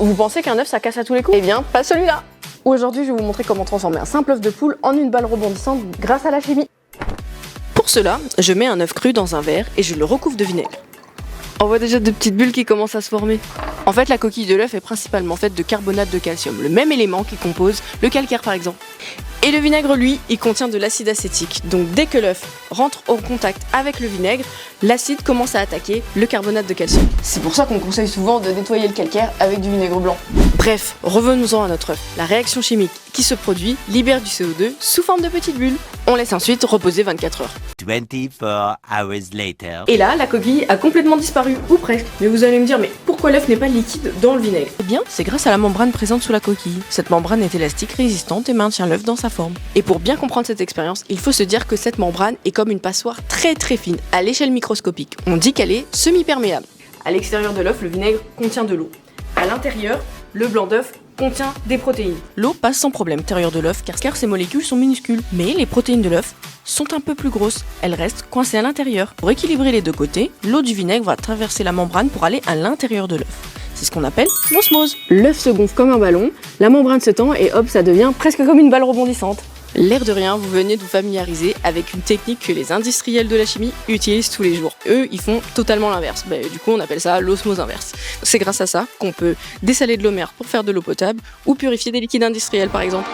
Vous pensez qu'un œuf ça casse à tous les coups? Eh bien, pas celui-là. Aujourd'hui, je vais vous montrer comment transformer un simple œuf de poule en une balle rebondissante grâce à la chimie. Pour cela, je mets un œuf cru dans un verre et je le recouvre de vinaigre. On voit déjà de petites bulles qui commencent à se former. En fait, la coquille de l'œuf est principalement faite de carbonate de calcium, le même élément qui compose le calcaire par exemple. Et le vinaigre, lui, il contient de l'acide acétique. Donc dès que l'œuf rentre au contact avec le vinaigre, l'acide commence à attaquer le carbonate de calcium. C'est pour ça qu'on conseille souvent de nettoyer le calcaire avec du vinaigre blanc. Bref, revenons-en à notre œuf. La réaction chimique qui se produit libère du CO2 sous forme de petites bulles. On laisse ensuite reposer 24 heures. 24 hours later. Et là, la coquille a complètement disparu, ou presque. Mais vous allez me dire, mais pourquoi l'œuf n'est pas liquide dans le vinaigre? Eh bien, c'est grâce à la membrane présente sous la coquille. Cette membrane est élastique, résistante et maintient l'œuf dans sa forme. Et pour bien comprendre cette expérience, il faut se dire que cette membrane est comme une passoire très fine, à l'échelle microscopique. On dit qu'elle est semi-perméable. À l'extérieur de l'œuf, le vinaigre contient de l'eau. À l'intérieur, le blanc d'œuf contient des protéines. L'eau passe sans problème à l'intérieur de l'œuf car ses molécules sont minuscules. Mais les protéines de l'œuf sont un peu plus grosses. Elles restent coincées à l'intérieur. Pour équilibrer les deux côtés, l'eau du vinaigre va traverser la membrane pour aller à l'intérieur de l'œuf. C'est ce qu'on appelle l'osmose. L'œuf se gonfle comme un ballon, la membrane se tend et hop, ça devient presque comme une balle rebondissante. L'air de rien, vous venez de vous familiariser avec une technique que les industriels de la chimie utilisent tous les jours. Eux, ils font totalement l'inverse. Du coup, on appelle ça l'osmose inverse. C'est grâce à ça qu'on peut dessaler de l'eau mère pour faire de l'eau potable ou purifier des liquides industriels par exemple.